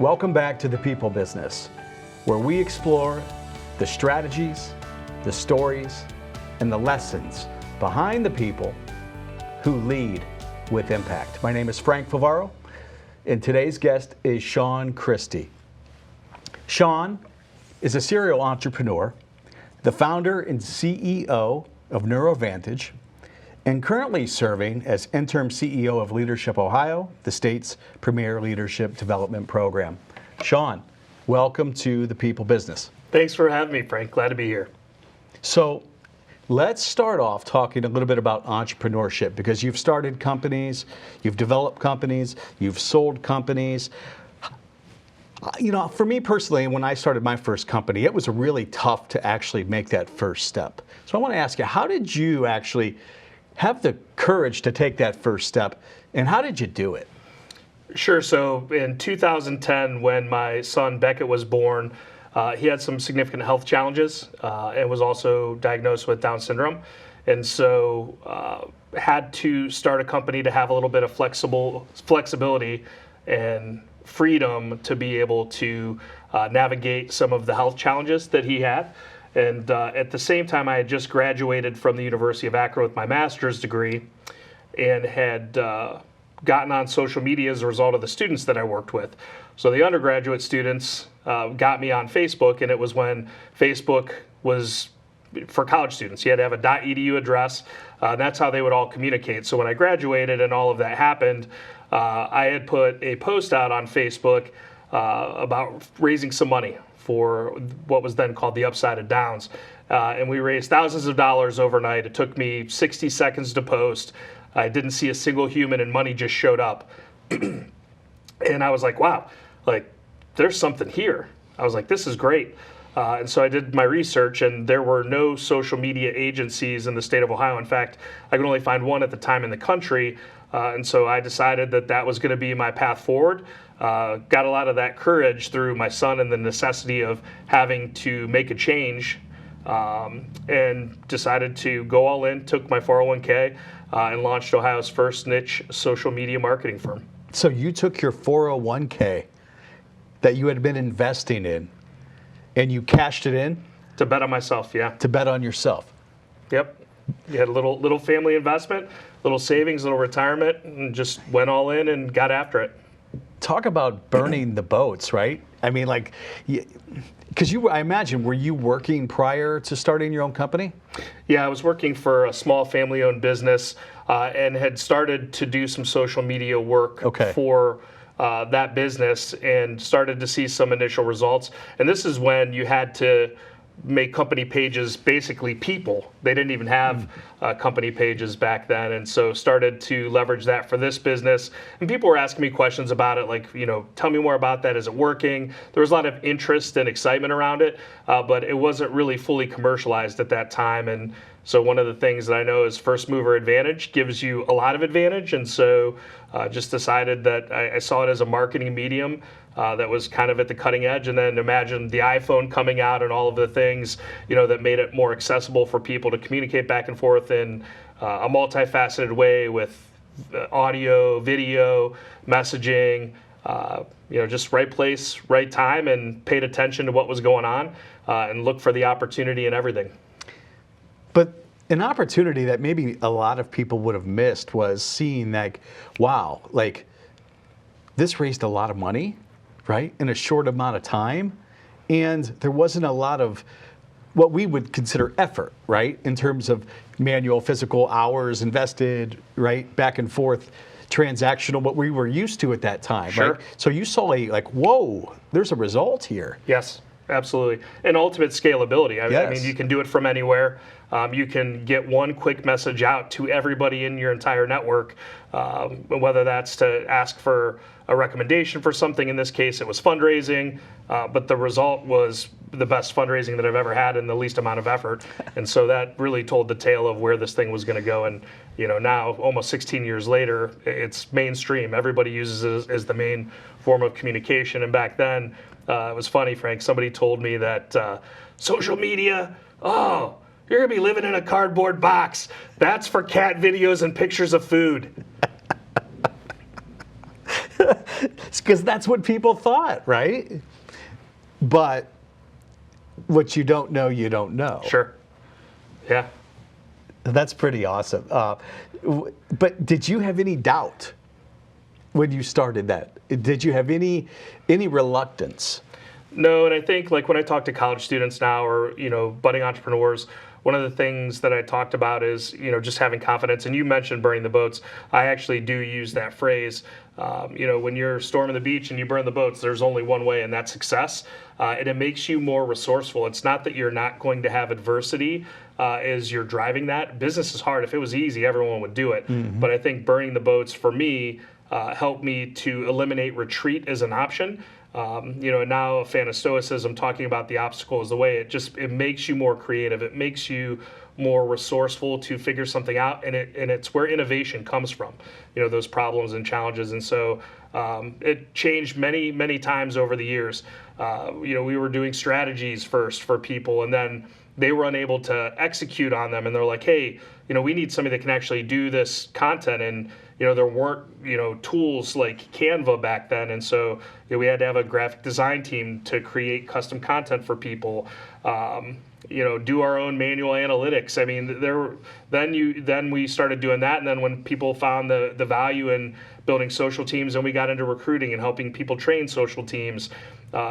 Welcome back to The People Business, where we explore the strategies, the stories, and the lessons behind the people who lead with impact. My name is Frank Favaro, and today's guest is Shon Christy. Shon is a serial entrepreneur, the founder and CEO of Neuroscience, and currently serving as interim CEO of Leadership Ohio, the state's premier leadership development program. Shon, welcome to The People Business. Thanks for having me, Frank. Glad to be here. So let's start off talking a little bit about entrepreneurship, because you've started companies, you've developed companies, you've sold companies. You know, for me personally, when I started my first company, it was really tough to actually make that first step. So I want to ask you, how did you actually have the courage to take that first step, and how did you do it? Sure. So in 2010, when my son Beckett was born, he had some significant health challenges and was also diagnosed with Down syndrome. And so had to start a company to have a little bit of flexibility and freedom to be able to navigate some of the health challenges that he had. And at the same time, I had just graduated from the University of Akron with my master's degree and had gotten on social media as a result of the students that I worked with. So the undergraduate students got me on Facebook, and it was when Facebook was for college students. You had to have a .edu address, and that's how they would all communicate. So when I graduated and all of that happened, I had put a post out on Facebook about raising some money for what was then called the Upside of Downs. And we raised thousands of dollars overnight. It took me 60 seconds to post. I didn't see a single human, and money just showed up. And I was like, wow, like there's something here. I was like, this is great. And so I did my research, and there were no social media agencies in the state of Ohio. In fact, I could only find one at the time in the country. And so I decided that that was going to be my path forward. Got a lot of that courage through my son and the necessity of having to make a change, and decided to go all in, took my 401k, and launched Ohio's first niche social media marketing firm. So you took your 401k that you had been investing in, and you cashed it in? To bet on myself, yeah. To bet on yourself? Yep. You had a little family investment, little savings, little retirement, and just went all in and got after it. Talk about burning the boats, right? I mean, like, because I imagine, were you working prior to starting your own company? Yeah, I was working for a small family-owned business and had started to do some social media work for that business, and started to see some initial results. And this is when you had to make company pages basically people. They didn't even have company pages back then, and so started to leverage that for this business. And people were asking me questions about it, like, you know, tell me more about that. Is it working? There was a lot of interest and excitement around it, but it wasn't really fully commercialized at that time. And so one of the things that I know is first mover advantage gives you a lot of advantage. And so just decided that I saw it as a marketing medium that was kind of at the cutting edge. And then imagine the iPhone coming out and all of the things, you know, that made it more accessible for people to communicate back and forth in a multifaceted way with audio, video, messaging, you know, just right place, right time, and paid attention to what was going on and looked for the opportunity in everything. But an opportunity that maybe a lot of people would have missed was seeing, like, wow, like this raised a lot of money, right, in a short amount of time, and there wasn't a lot of what we would consider effort, right, in terms of manual, physical hours invested, right, back and forth, transactional, what we were used to at that time, Sure. right? So you saw like, whoa, there's a result here. Yes, absolutely. And ultimate scalability. I Yes. mean, you can do it from anywhere. You can get one quick message out to everybody in your entire network, whether that's to ask for a recommendation for something. In this case, it was fundraising, but the result was the best fundraising that I've ever had in the least amount of effort. And so that really told the tale of where this thing was going to go. And you know, now almost 16 years later, it's mainstream. Everybody uses it as the main form of communication. And back then, it was funny, Frank. Somebody told me that social media, oh, you're going to be living in a cardboard box. That's for cat videos and pictures of food. because that's what people thought, right? But what you don't know, you don't know. Sure. Yeah. That's pretty awesome. But did you have any doubt when you started that? Did you have any reluctance? No, and I think like when I talk to college students now or, budding entrepreneurs, one of the things that I talked about is, just having confidence. And you mentioned burning the boats. I actually do use that phrase. When you're storming the beach and you burn the boats, there's only one way, and that's success. And it makes you more resourceful. It's not that you're not going to have adversity as you're driving that. Business is hard. If it was easy, everyone would do it. Mm-hmm. But I think burning the boats for me helped me to eliminate retreat as an option. Now a fan of stoicism, talking about the obstacle is the way. It makes you more creative. It makes you more resourceful to figure something out, and it's where innovation comes from. Those problems and challenges, and so it changed many times over the years. We were doing strategies first for people, and then they were unable to execute on them, and they're like, hey, we need somebody that can actually do this content, and there weren't tools like Canva back then, and so we had to have a graphic design team to create custom content for people. Do our own manual analytics. I mean, then we started doing that, and then when people found the value in building social teams, and we got into recruiting and helping people train social teams.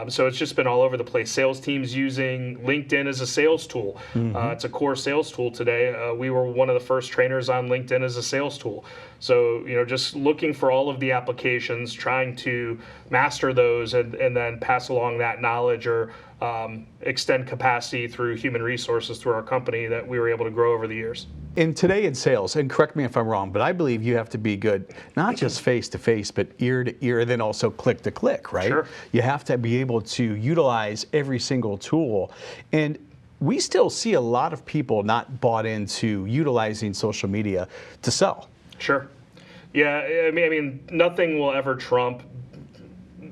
So it's just been all over the place. Sales teams using LinkedIn as a sales tool. Mm-hmm. It's a core sales tool today. We were one of the first trainers on LinkedIn as a sales tool. So, just looking for all of the applications, trying to master those and then pass along that knowledge or extend capacity through human resources through our company that we were able to grow over the years. And today in sales, and correct me if I'm wrong, but I believe you have to be good, not just face to face, but ear to ear, and then also click to click, right? Sure. You have to be able to utilize every single tool. And we still see a lot of people not bought into utilizing social media to sell. Sure. Yeah, I mean, nothing will ever trump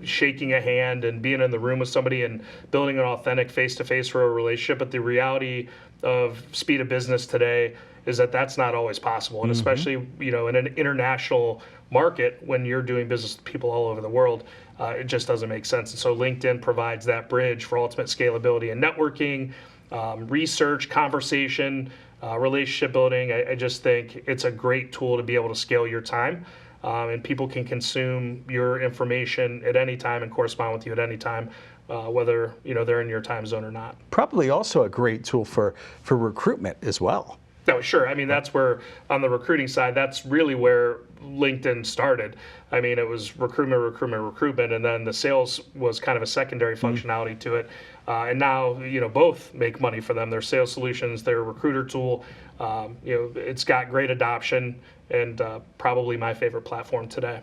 shaking a hand and being in the room with somebody and building an authentic face-to-face for a relationship. But the reality of speed of business today is that that's not always possible. And especially, in an international market, when you're doing business with people all over the world, it just doesn't make sense. And so LinkedIn provides that bridge for ultimate scalability and networking, research, conversation, relationship building. I just think it's a great tool to be able to scale your time. And people can consume your information at any time and correspond with you at any time, whether they're in your time zone or not. Probably also a great tool for recruitment as well. No, sure. I mean, that's where, on the recruiting side, that's really where LinkedIn started. I mean, it was recruitment, and then the sales was kind of a secondary functionality to it. And now, both make money for them. Their sales solutions, their recruiter tool, it's got great adoption, and probably my favorite platform today.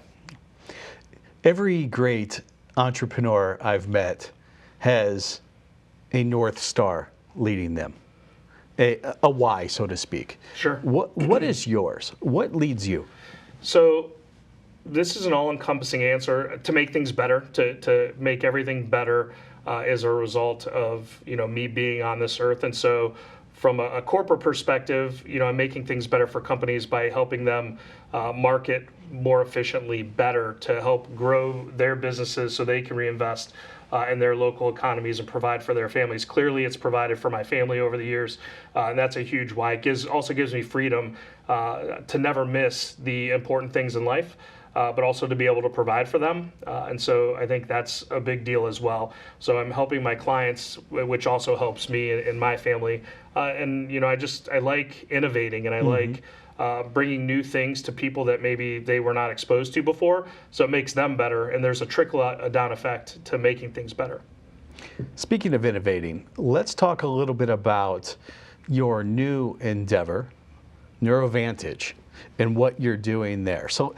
Every great entrepreneur I've met has a North Star leading them. A why, so to speak. Sure. What is yours? What leads you? So this is an all-encompassing answer to make things better, to make everything better as a result of me being on this earth. And so from a corporate perspective, I'm making things better for companies by helping them market more efficiently, better, to help grow their businesses so they can reinvest in their local economies and provide for their families. Clearly, it's provided for my family over the years, and that's a huge why. It also gives me freedom to never miss the important things in life, but also to be able to provide for them. And so I think that's a big deal as well. So I'm helping my clients, which also helps me and my family. And I like innovating, and I like bringing new things to people that maybe they were not exposed to before. So it makes them better, and there's a trickle-down effect to making things better. Speaking of innovating, let's talk a little bit about your new endeavor, Neurovantage, and what you're doing there. So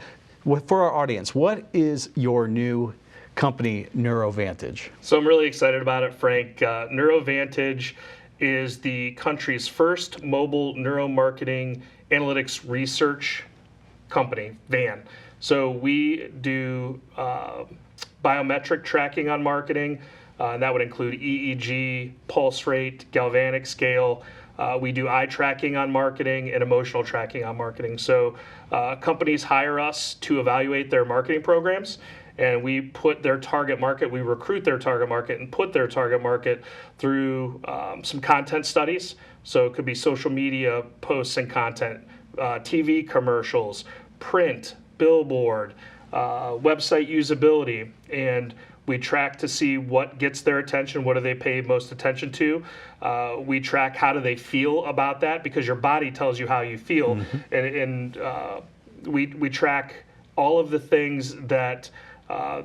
for our audience, what is your new company, Neurovantage? So I'm really excited about it, Frank. Neurovantage is the country's first mobile neuromarketing analytics research company, van. So we do biometric tracking on marketing. That would include EEG, pulse rate, galvanic scale. We do eye tracking on marketing and emotional tracking on marketing. So companies hire us to evaluate their marketing programs, and we put their target market, we recruit their target market and put their target market through some content studies. So it could be social media posts and content, TV commercials, print, billboard, website usability, and we track to see what gets their attention, what do they pay most attention to. We track how do they feel about that, because your body tells you how you feel. And we track all of the things that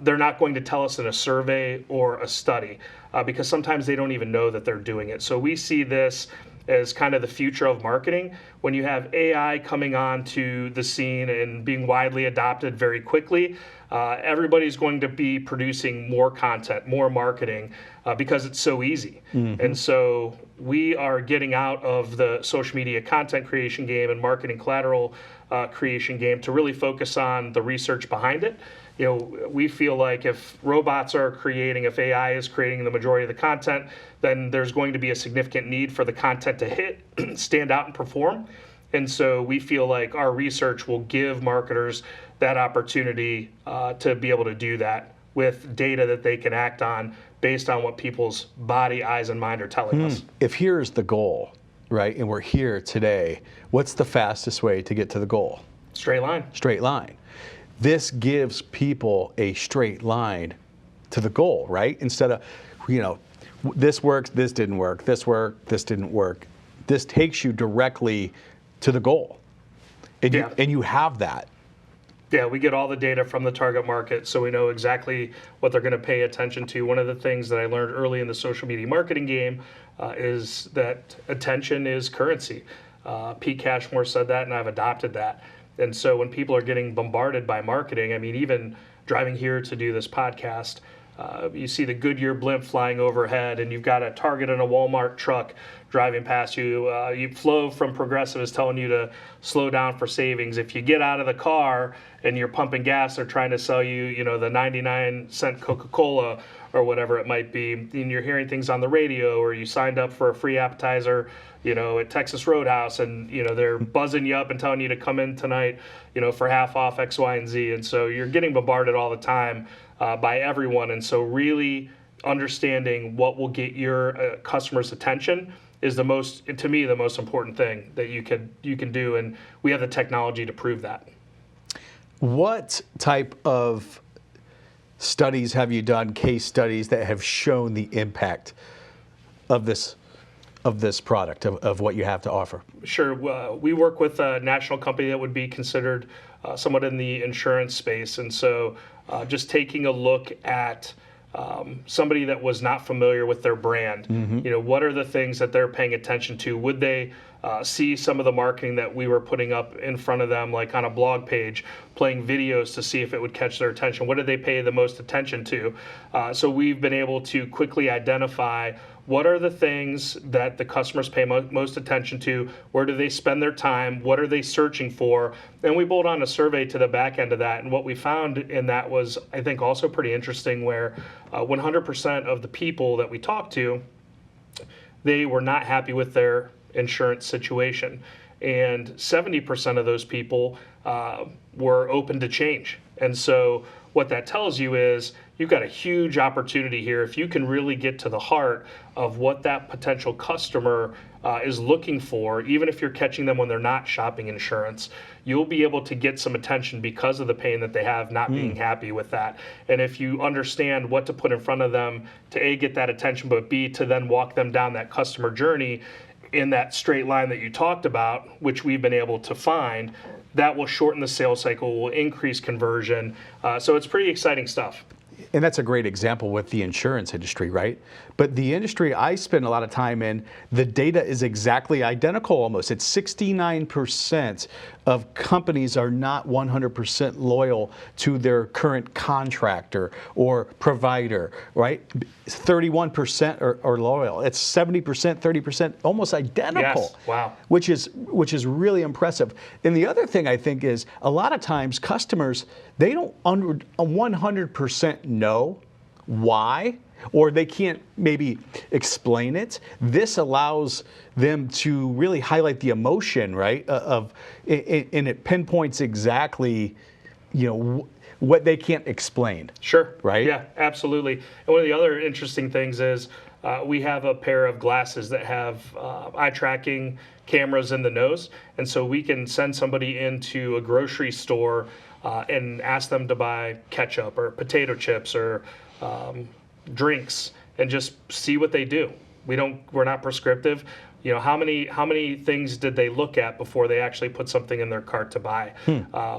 they're not going to tell us in a survey or a study, because sometimes they don't even know that they're doing it. So we see this as kind of the future of marketing. When you have AI coming onto the scene and being widely adopted very quickly, everybody's going to be producing more content, more marketing, because it's so easy. And so we are getting out of the social media content creation game and marketing collateral creation game to really focus on the research behind it. You know, we feel like if robots are creating, if AI is creating the majority of the content, then there's going to be a significant need for the content to hit, stand out, and perform. And so we feel like our research will give marketers that opportunity to be able to do that with data that they can act on based on what people's body, eyes, and mind are telling us. If here's the goal, right, and we're here today, what's the fastest way to get to the goal? Straight line. Straight line. This gives people a straight line to the goal, right? Instead of, you know, this works, this didn't work, this worked, this didn't work. This takes you directly to the goal. And, and you have that. Yeah, we get all the data from the target market, so we know exactly what they're going to pay attention to. One of the things that I learned early in the social media marketing game is that attention is currency. Pete Cashmore said that, and I've adopted that. And so when people are getting bombarded by marketing, I mean, even driving here to do this podcast, you see the Goodyear blimp flying overhead, and you've got a Target and a Walmart truck driving past you. Flo from Progressive is telling you to slow down for savings. If you get out of the car and you're pumping gas, they're trying to sell you, you know, the 99-cent Coca-Cola or whatever it might be. And you're hearing things on the radio, or you signed up for a free appetizer, you know, at Texas Roadhouse, and, you know, they're buzzing you up and telling you to come in tonight, you know, for half off X, Y, and Z. And so you're getting bombarded all the time by everyone. And so really understanding what will get your customers' attention is the most important thing that you can do. And we have the technology to prove that. What type of studies have you done, case studies that have shown the impact of this product, of what you have to offer? Sure. We work with a national company that would be considered somewhat in the insurance space. And so just taking a look at somebody that was not familiar with their brand, you know, what are the things that they're paying attention to? Would they see some of the marketing that we were putting up in front of them, like on a blog page, playing videos to see if it would catch their attention? What did they pay the most attention to? So we've been able to quickly identify what are the things that the customers pay most attention to, where do they spend their time, what are they searching for, and we bolt on a survey to the back end of that. And what we found in that was, I think, also pretty interesting, where 100% of the people that we talked to, they were not happy with their insurance situation. And 70% of those people were open to change. And so what that tells you is you've got a huge opportunity here. If you can really get to the heart of what that potential customer is looking for, even if you're catching them when they're not shopping insurance, you'll be able to get some attention because of the pain that they have not being happy with that. And if you understand what to put in front of them to A, get that attention, but B, to then walk them down that customer journey in that straight line that you talked about, which we've been able to find, that will shorten the sales cycle, will increase conversion. So it's pretty exciting stuff. And that's a great example with the insurance industry, right? But the industry I spend a lot of time in, the data is exactly identical almost. It's 69% of companies are not 100% loyal to their current contractor or provider, right? 31% are loyal. It's 70%, 30%, almost identical. Yes. Wow. Which is really impressive. And the other thing I think is a lot of times customers, they don't 100% know why, or they can't maybe explain it. This allows them to really highlight the emotion, right? And it pinpoints exactly, what they can't explain. Sure. Right? Yeah, absolutely. And one of the other interesting things is we have a pair of glasses that have eye tracking cameras in the nose. And so we can send somebody into a grocery store and ask them to buy ketchup or potato chips or drinks and just see what they do. We're not prescriptive. How many things did they look at before they actually put something in their cart to buy?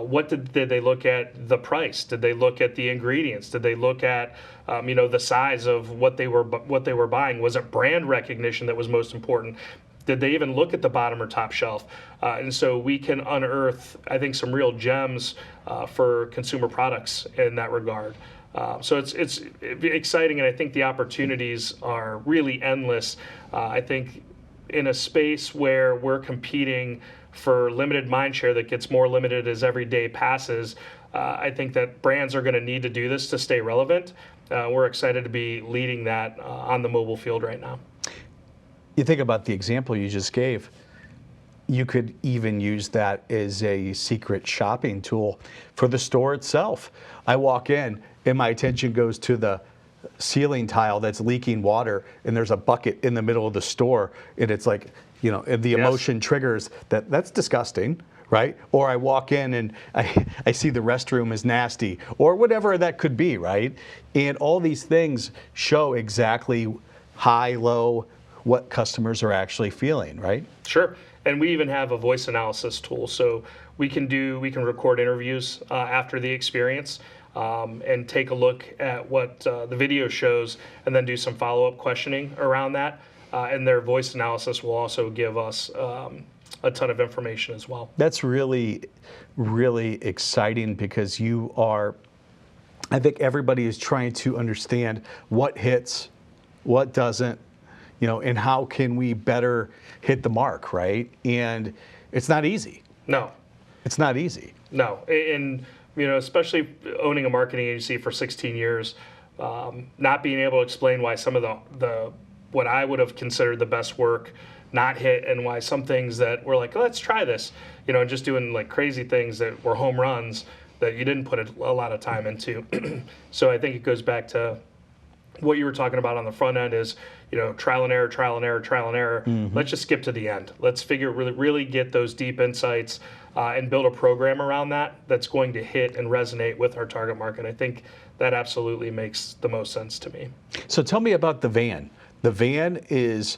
What did they look at? The price? Did they look at the ingredients? Did they look at the size of what they were buying? Was it brand recognition that was most important? Did they even look at the bottom or top shelf? And so we can unearth, I think, some real gems for consumer products in that regard. So it's exciting, and I think the opportunities are really endless. I think in a space where we're competing for limited mind share that gets more limited as every day passes, I think that brands are going to need to do this to stay relevant. We're excited to be leading that on the mobile field right now. You think about the example you just gave. You could even use that as a secret shopping tool for the store itself. I walk in and my attention goes to the ceiling tile that's leaking water, and there's a bucket in the middle of the store, and it's like, and the emotion triggers that's disgusting, right? Or I walk in and I see the restroom is nasty, or whatever that could be, right? And all these things show exactly high, low, what customers are actually feeling, right? Sure. And we even have a voice analysis tool, so we can record interviews after the experience. And take a look at what the video shows and then do some follow-up questioning around that. And their voice analysis will also give us a ton of information as well. That's really, really exciting because I think everybody is trying to understand what hits, what doesn't, and how can we better hit the mark, right? And it's not easy. No. It's not easy. No. And especially owning a marketing agency for 16 years, not being able to explain why some of the what I would have considered the best work not hit, and why some things that were like, let's try this, just doing like crazy things that were home runs that you didn't put a lot of time into. So I think it goes back to what you were talking about on the front end is, trial and error, trial and error, trial and error. Mm-hmm. Let's just skip to the end. Let's really get those deep insights and build a program around that's going to hit and resonate with our target market. I think that absolutely makes the most sense to me. So tell me about the van. The van is,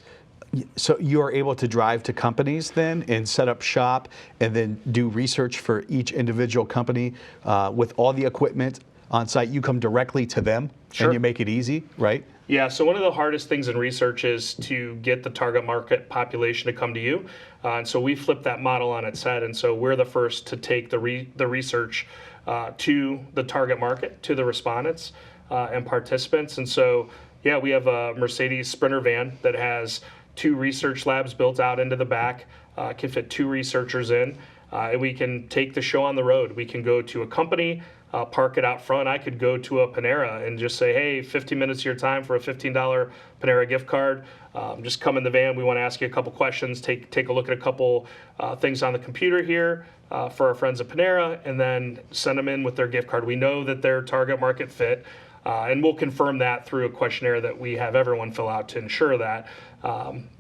so you are able to drive to companies then and set up shop and then do research for each individual company with all the equipment on site. You come directly to them. Sure. And you make it easy, right? Yeah, so one of the hardest things in research is to get the target market population to come to you. And so we flip that model on its head. And so we're the first to take the research to the target market, to the respondents and participants. And so, yeah, we have a Mercedes Sprinter van that has 2 research labs built out into the back, can fit 2 researchers in. And we can take the show on the road. We can go to a company, park it out front. I could go to a Panera and just say, hey, 15 minutes of your time for a $15 Panera gift card. Just come in the van. We want to ask you a couple questions, take a look at a couple things on the computer here for our friends at Panera, and then send them in with their gift card. We know that they're target market fit, and we'll confirm that through a questionnaire that we have everyone fill out to ensure that.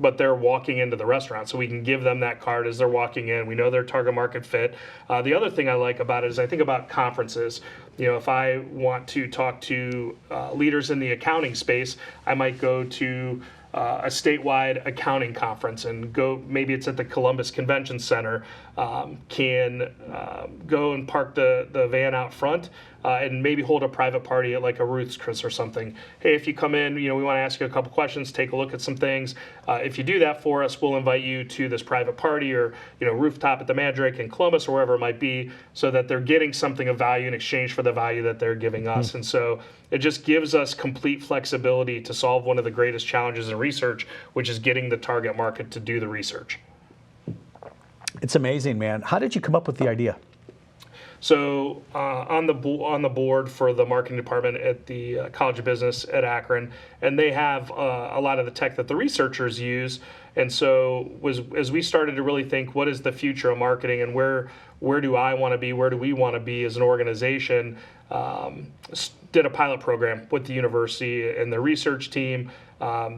But they're walking into the restaurant, so we can give them that card as they're walking in. We know their target market fit. The other thing I like about it is I think about conferences. If I want to talk to leaders in the accounting space, I might go to a statewide accounting conference and go, maybe it's at the Columbus Convention Center, can go and park the van out front and maybe hold a private party at like a Ruth's Chris or something. Hey, if you come in, we want to ask you a couple questions, take a look at some things. If you do that for us, we'll invite you to this private party or rooftop at the Mandrake in Columbus or wherever it might be, so that they're getting something of value in exchange for the value that they're giving us. And so it just gives us complete flexibility to solve one of the greatest challenges in research, which is getting the target market to do the research. It's amazing, man. How did you come up with the idea? So on the board for the marketing department at the College of Business at Akron, and they have a lot of the tech that the researchers use. And so as we started to really think, what is the future of marketing, and where do I want to be, where do we want to be as an organization, did a pilot program with the university and the research team.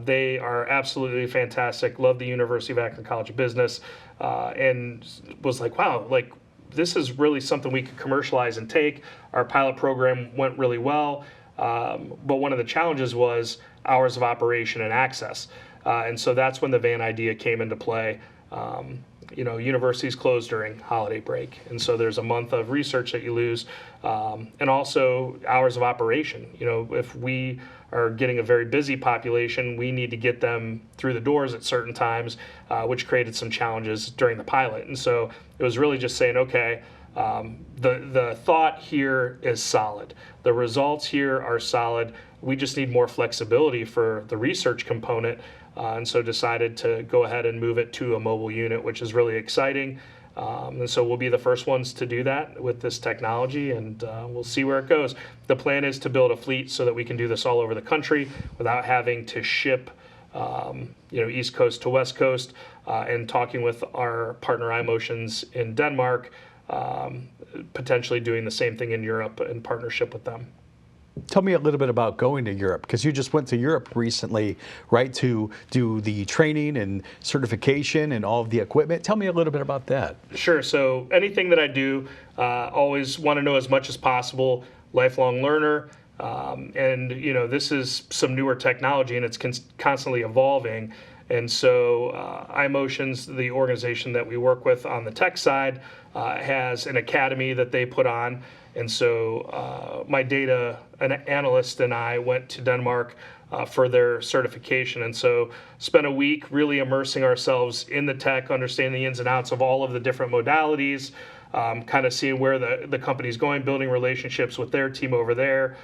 They are absolutely fantastic. Love the University of Akron College of Business, and was like, wow, like this is really something we could commercialize and take. Our pilot program went really well, but one of the challenges was hours of operation and access, and so that's when the van idea came into play. Universities close during holiday break, and so there's a month of research that you lose, and also hours of operation. If we are getting a very busy population, we need to get them through the doors at certain times, which created some challenges during the pilot. And so it was really just saying, okay, the thought here is solid. The results here are solid. We just need more flexibility for the research component. And so decided to go ahead and move it to a mobile unit, which is really exciting. And so we'll be the first ones to do that with this technology, and we'll see where it goes. The plan is to build a fleet so that we can do this all over the country without having to ship, East Coast to West Coast, and talking with our partner iMotions in Denmark, potentially doing the same thing in Europe in partnership with them. Tell me a little bit about going to Europe, because you just went to Europe recently, right, to do the training and certification and all of the equipment. Tell me a little bit about that. Sure. So anything that I do, always want to know as much as possible, lifelong learner. And, this is some newer technology, and it's constantly evolving. And so iMotions, the organization that we work with on the tech side, has an academy that they put on. And so my data analyst and I went to Denmark for their certification. And so spent a week really immersing ourselves in the tech, understanding the ins and outs of all of the different modalities, kind of seeing where the company's going, building relationships with their team over there.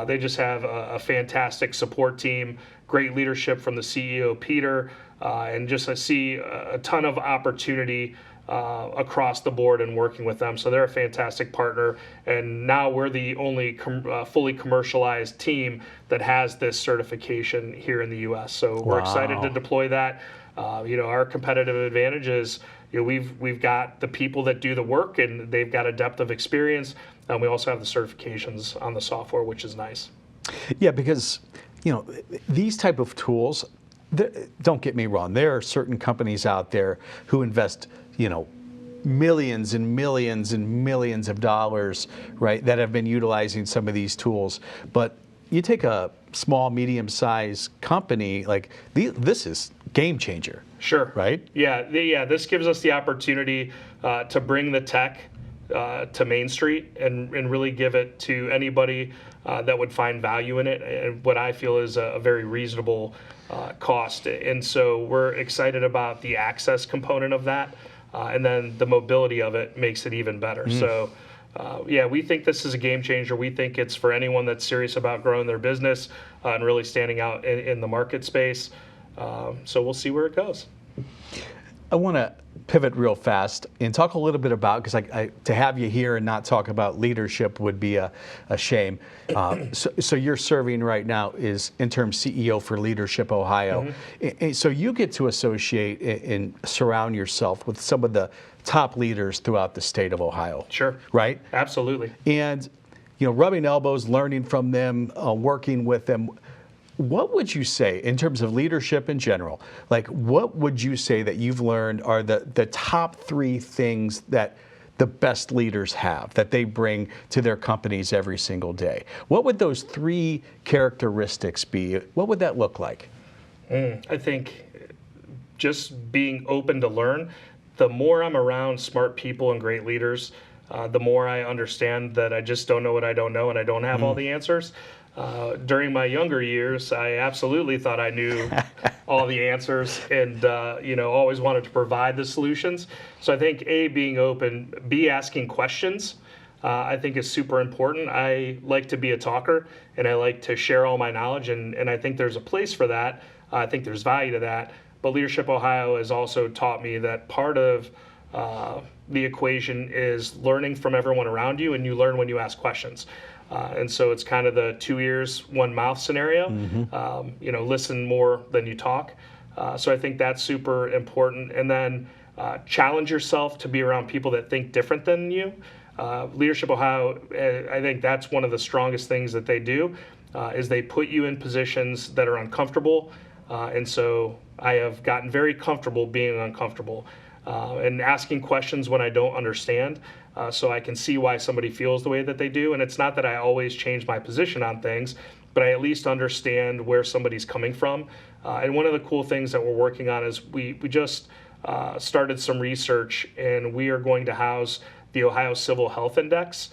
They just have a fantastic support team, great leadership from the CEO, Peter, and just I see a ton of opportunity across the board and working with them. So they're a fantastic partner, and now we're the only fully commercialized team that has this certification here in the U.S. So we're excited to deploy that. Our competitive advantage is we've got the people that do the work, and they've got a depth of experience, and we also have the certifications on the software, which is nice. Yeah, because these type of tools, don't get me wrong, there are certain companies out there who invest millions and millions and millions of dollars, right, that have been utilizing some of these tools. But you take a small, medium-sized company, like this is game changer. Sure. Right? Yeah. This gives us the opportunity to bring the tech to Main Street and really give it to anybody that would find value in it, and what I feel is a very reasonable cost. And so we're excited about the access component of that. And then the mobility of it makes it even better. So, we think this is a game changer. We think it's for anyone that's serious about growing their business and really standing out in the market space. So we'll see where it goes. I want to pivot real fast and talk a little bit about, because to have you here and not talk about leadership would be a shame. So you're serving right now is interim CEO for Leadership Ohio. Mm-hmm. And so you get to associate and surround yourself with some of the top leaders throughout the state of Ohio. Sure. Right? Absolutely. And, rubbing elbows, learning from them, working with them. What would you say in terms of leadership in general? Like, what would you say that you've learned are the top 3 things that the best leaders have, that they bring to their companies every single day? What would those 3 characteristics be? What would that look like? I think just being open to learn. The more I'm around smart people and great leaders, the more I understand that I just don't know what I don't know, and I don't have all the answers. During my younger years, I absolutely thought I knew all the answers, and always wanted to provide the solutions. So I think being open, asking questions, I think is super important. I like to be a talker, and I like to share all my knowledge, and I think there's a place for that. I think there's value to that. But Leadership Ohio has also taught me that part of the equation is learning from everyone around you, and you learn when you ask questions. And so it's kind of the 2 ears, 1 mouth scenario. Mm-hmm. Listen more than you talk. So I think that's super important. And then challenge yourself to be around people that think different than you. Leadership Ohio, I think that's one of the strongest things that they do, is they put you in positions that are uncomfortable. And so I have gotten very comfortable being uncomfortable and asking questions when I don't understand, so I can see why somebody feels the way that they do. And it's not that I always change my position on things, but I at least understand where somebody's coming from. And one of the cool things that we're working on is we just started some research, and we are going to house the Ohio Civil Health Index.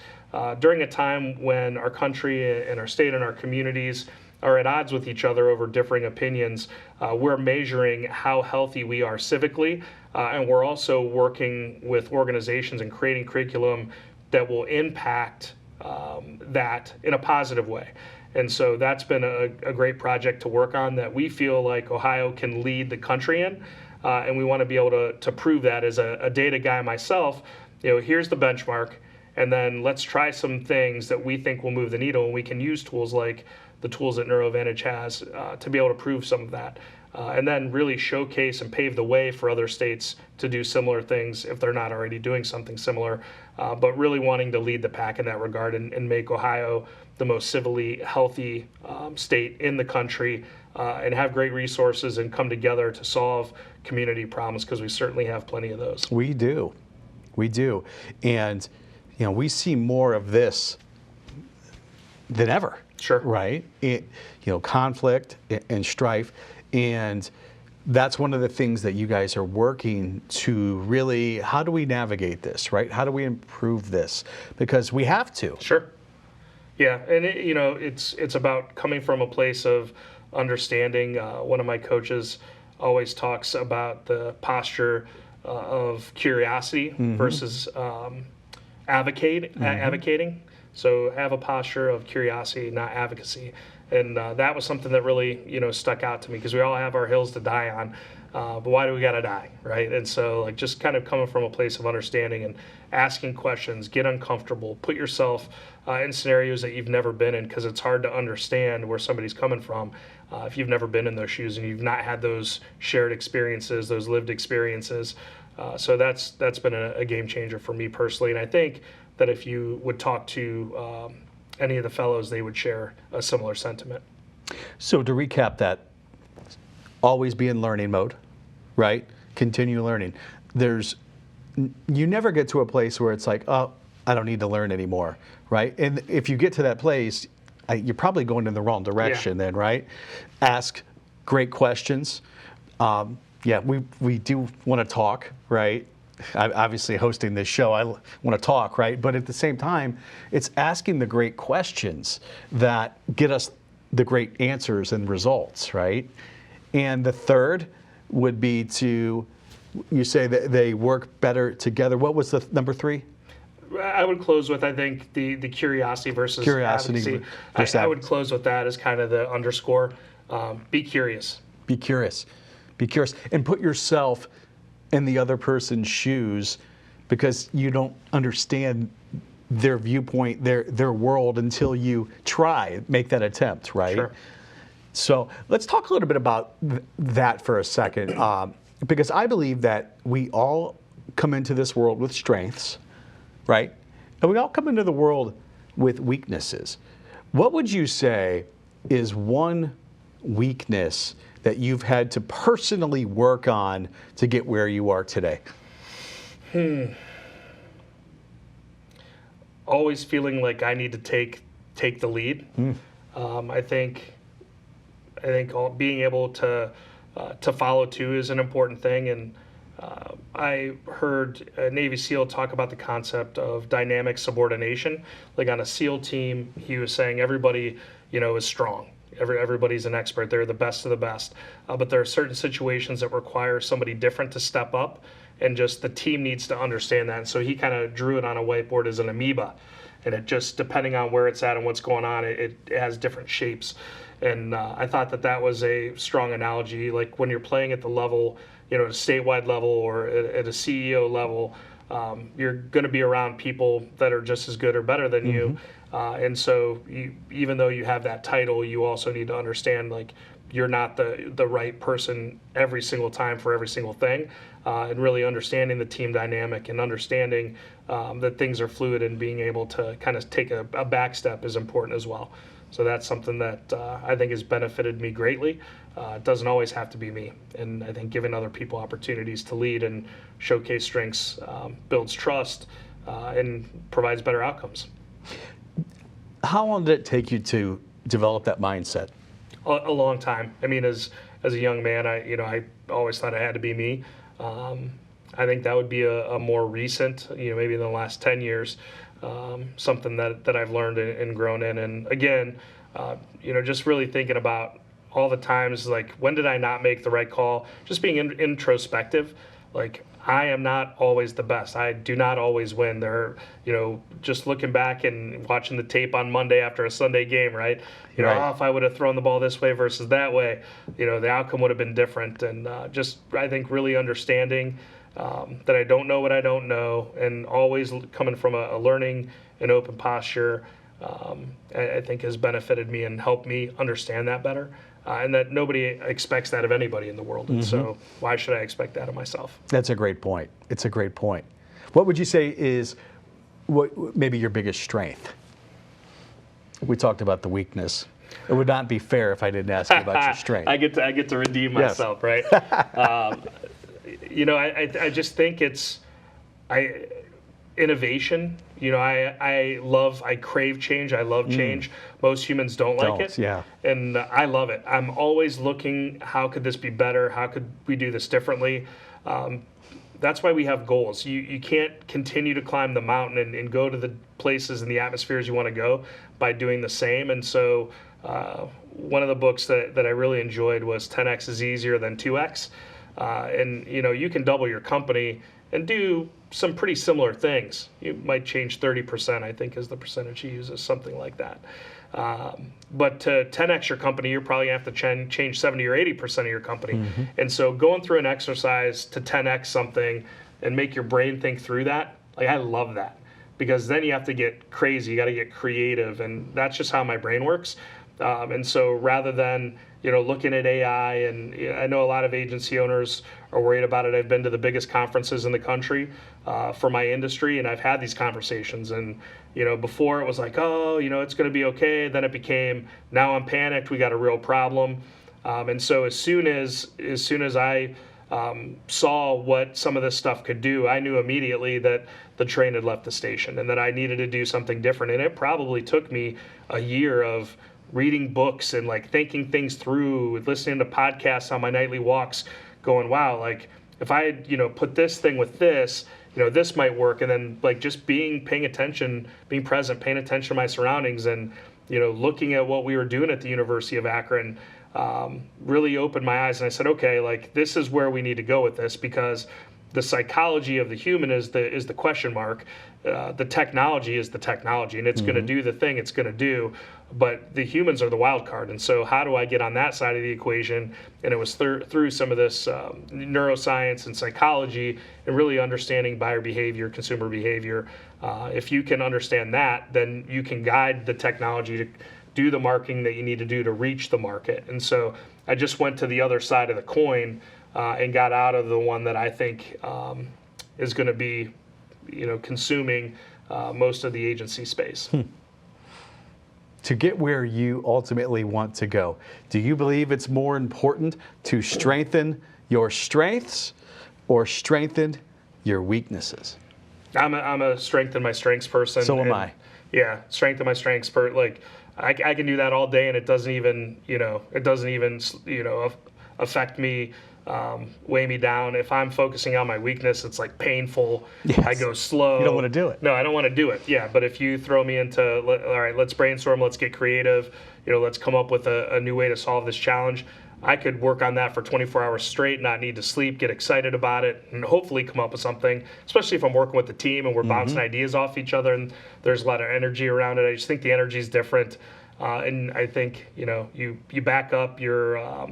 During a time when our country and our state and our communities are at odds with each other over differing opinions, we're measuring how healthy we are civically, and we're also working with organizations and creating curriculum that will impact that in a positive way. And so that's been a great project to work on that we feel like Ohio can lead the country in, and we want to be able to prove that. As a data guy myself, here's the benchmark, and then let's try some things that we think will move the needle, and we can use tools like the tools that NeuroVantage has to be able to prove some of that, and then really showcase and pave the way for other states to do similar things if they're not already doing something similar, but really wanting to lead the pack in that regard and make Ohio the most civilly healthy state in the country, and have great resources and come together to solve community problems, because we certainly have plenty of those. We do. And we see more of this than ever. Sure. Right? Conflict and strife. And that's one of the things that you guys are working to really, how do we navigate this, right? How do we improve this? Because we have to. Sure. Yeah, and it's about coming from a place of understanding. One of my coaches always talks about the posture of curiosity versus advocating. So have a posture of curiosity, not advocacy. And that was something that really, stuck out to me, because we all have our hills to die on. But why do we got to die, right? And so just kind of coming from a place of understanding and asking questions, get uncomfortable, put yourself in scenarios that you've never been in, because it's hard to understand where somebody's coming from if you've never been in those shoes and you've not had those shared experiences, those lived experiences. So that's been a game changer for me personally. And I think that if you would talk to any of the fellows, they would share a similar sentiment. So to recap that, always be in learning mode, right? Continue learning. You never get to a place where it's like, oh, I don't need to learn anymore, right? And if you get to that place, you're probably going in the wrong direction then, right? Ask great questions. We do want to talk, right? Obviously hosting this show, I want to talk, right? But at the same time, it's asking the great questions that get us the great answers and results, right? And the third would be you say that they work better together. What was the number 3? I would close with, I think, the curiosity versus advocacy. I would close with that as kind of the underscore. Be curious. Be curious. Be curious. And put yourself in the other person's shoes, because you don't understand their viewpoint, their world, until you make that attempt, right? Sure. So let's talk a little bit about that for a second, because I believe that we all come into this world with strengths, right? And we all come into the world with weaknesses. What would you say is one weakness that you've had to personally work on to get where you are today? Always feeling like I need to take the lead. I think being able to follow too is an important thing. And I heard a Navy SEAL talk about the concept of dynamic subordination. Like on a SEAL team, he was saying everybody, is strong. Everybody's an expert. They're the best of the best. But there are certain situations that require somebody different to step up, and just the team needs to understand that. And so he kind of drew it on a whiteboard as an amoeba. And it just, depending on where it's at and what's going on, it has different shapes. And I thought that was a strong analogy. Like when you're playing at the level, at a statewide level or at a CEO level, you're going to be around people that are just as good or better than you. And so even though you have that title, you also need to understand, like, you're not the right person every single time for every single thing, and really understanding the team dynamic and understanding that things are fluid and being able to kind of take a back step is important as well. So that's something that I think has benefited me greatly. It doesn't always have to be me. And I think giving other people opportunities to lead and showcase strengths builds trust and provides better outcomes. How long did it take you to develop that mindset? A long time. I mean, as a young man, I always thought it had to be me. I think that would be a more recent, maybe in the last 10 years, something that I've learned and grown in. And again, just really thinking about all the times, like, when did I not make the right call? Just being introspective. Like, I am not always the best. I do not always win. Just looking back and watching the tape on Monday after a Sunday game, right? If I would have thrown the ball this way versus that way, the outcome would have been different. And I think really understanding that I don't know what I don't know, and always coming from a learning and open posture, I think has benefited me and helped me understand that better. And that nobody expects that of anybody in the world. And so why should I expect that of myself? That's a great point. It's a great point. What would you say is maybe your biggest strength? We talked about the weakness. It would not be fair if I didn't ask you about your strength. I get to redeem myself, right? I just think it's innovation. I crave change. I love change. Most humans don't like it. Yeah. And I love it. I'm always looking, how could this be better? How could we do this differently? That's why we have goals. You can't continue to climb the mountain and go to the places and the atmospheres you want to go by doing the same. And so one of the books that I really enjoyed was 10X is easier than 2X. And you can double your company and do some pretty similar things. You might change 30%, I think, is the percentage he uses, something like that. But to 10X your company, you're probably going to have to change 70 or 80% of your company. And so going through an exercise to 10X something and make your brain think through that, I love that. Because then you have to get crazy, you got to get creative, and that's just how my brain works. And so rather than looking at AI, and I know a lot of agency owners are worried about it. I've been to the biggest conferences in the country for my industry, and I've had these conversations. And before it was like, it's going to be okay. Then it became, now I'm panicked. We got a real problem. And so as soon as I saw what some of this stuff could do, I knew immediately that the train had left the station and that I needed to do something different. And it probably took me a year of reading books and thinking things through, listening to podcasts on my nightly walks, going, wow, if I had, put this thing with this, this might work. And then just paying attention, being present, paying attention to my surroundings, and, looking at what we were doing at the University of Akron, really opened my eyes. And I said, okay, this is where we need to go with this, because the psychology of the human is the question mark. The technology is the technology, and it's going to do the thing it's going to do, but the humans are the wild card. And so how do I get on that side of the equation? And it was through some of this neuroscience and psychology and really understanding buyer behavior, consumer behavior. If you can understand that, then you can guide the technology to do the marketing that you need to do to reach the market. And so I just went to the other side of the coin and got out of the one that I think is going to be consuming most of the agency space. To get where you ultimately want to go, do you believe it's more important to strengthen your strengths or strengthen your weaknesses? I'm a strengthen my strengths person. So am I. Yeah, strengthen my strengths. I can do that all day, and it doesn't even affect me. Weigh me down. If I'm focusing on my weakness, it's painful. Yes. I go slow. You don't want to do it. No, I don't want to do it. Yeah, but if you throw me into, all right, let's brainstorm, let's get creative, let's come up with a new way to solve this challenge, I could work on that for 24 hours straight, not need to sleep, get excited about it, and hopefully come up with something, especially if I'm working with the team and we're bouncing ideas off each other and there's a lot of energy around it. I just think the energy is different. And I think, you back up your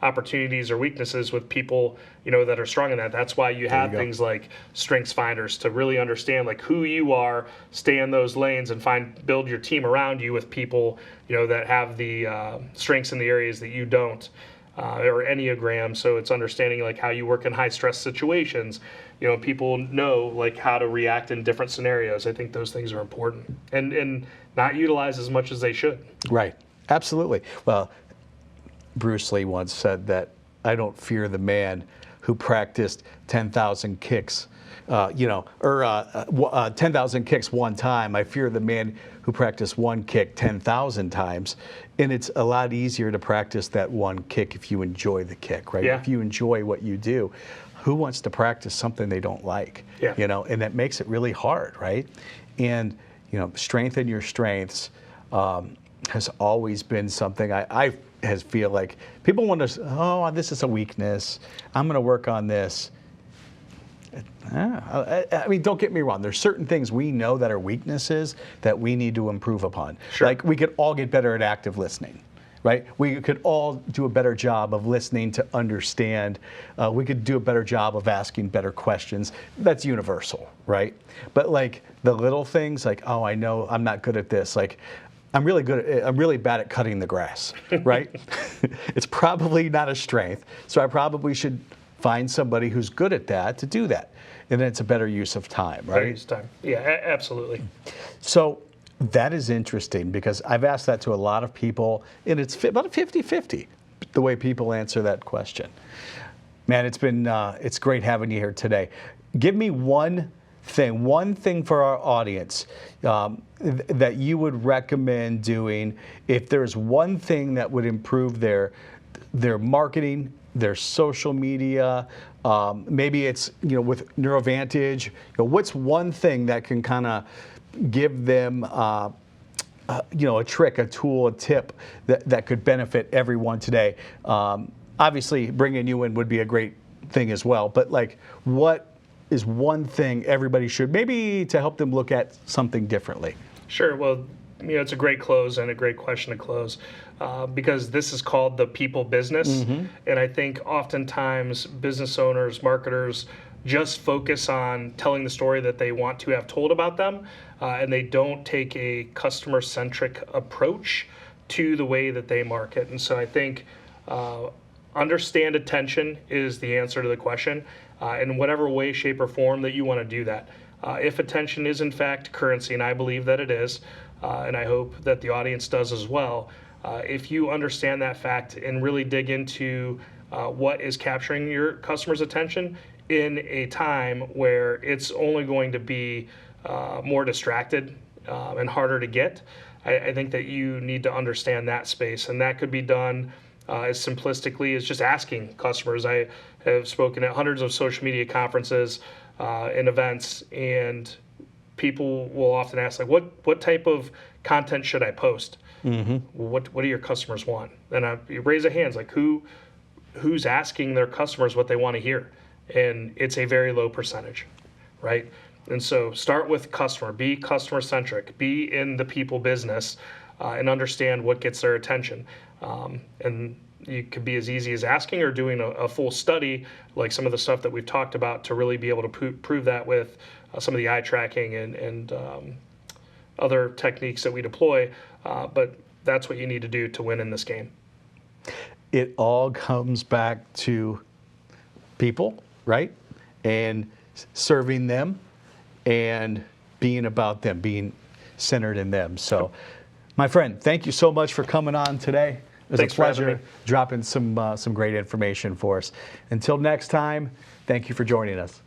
opportunities or weaknesses with people, that are strong in that. That's why you have things like strengths finders to really understand like who you are, stay in those lanes, and build your team around you with people, that have the strengths in the areas that you don't. Or Enneagram, so it's understanding like how you work in high stress situations. People know like how to react in different scenarios. I think those things are important and not utilized as much as they should. Right. Absolutely. Well, Bruce Lee once said that I don't fear the man who practiced 10,000 kicks, 10,000 kicks one time. I fear the man who practiced one kick 10,000 times. And it's a lot easier to practice that one kick if you enjoy the kick, right? Yeah. If you enjoy what you do. Who wants to practice something they don't like? Yeah. And that makes it really hard, right? And, strengthen your strengths has always been something I feel like people want to, oh, this is a weakness. I'm going to work on this. I mean, don't get me wrong. There's certain things we know that are weaknesses that we need to improve upon. Sure. Like we could all get better at active listening, right? We could all do a better job of listening to understand. We could do a better job of asking better questions. That's universal, right? But like the little things, like, oh, I know I'm not good at this. Like, I'm really bad at cutting the grass, right? It's probably not a strength, so I probably should find somebody who's good at that to do that. And then it's a better use of time, right? Better use of time. Yeah, absolutely. So that is interesting because I've asked that to a lot of people, and it's about 50-50, the way people answer that question. Man, it's great having you here today. Give me one thing for our audience that you would recommend doing if there's one thing that would improve their marketing, their social media, maybe it's with NeuroVantage. What's one thing that can kind of give them a trick, a tool, a tip that could benefit everyone today? Obviously, bringing you in would be a great thing as well. But like, what is one thing everybody should maybe to help them look at something differently? Sure. Well, it's a great close and a great question to close because this is called the people business. And I think oftentimes business owners, marketers just focus on telling the story that they want to have told about them, and they don't take a customer-centric approach to the way that they market. And so I think understand attention is the answer to the question in whatever way, shape, or form that you want to do that. If attention is in fact currency, and I believe that it is, and I hope that the audience does as well, if you understand that fact and really dig into what is capturing your customer's attention in a time where it's only going to be more distracted and harder to get, I think that you need to understand that space. And that could be done as simplistically as just asking customers. I have spoken at hundreds of social media conferences and events, and people will often ask, like, what type of content should I post? What do your customers want? And you raise a hands, like who's asking their customers what they want to hear? And it's a very low percentage, right? And so start with customer, be customer centric, be in the people business, and understand what gets their attention. And you could be as easy as asking or doing a full study, like some of the stuff that we've talked about, to really be able to prove that with some of the eye tracking and other techniques that we deploy. But that's what you need to do to win in this game. It all comes back to people, right? And serving them and being about them, being centered in them. So, my friend, thank you so much for coming on today. It was Thanks a for having pleasure me. dropping some great information for us. Until next time, thank you for joining us.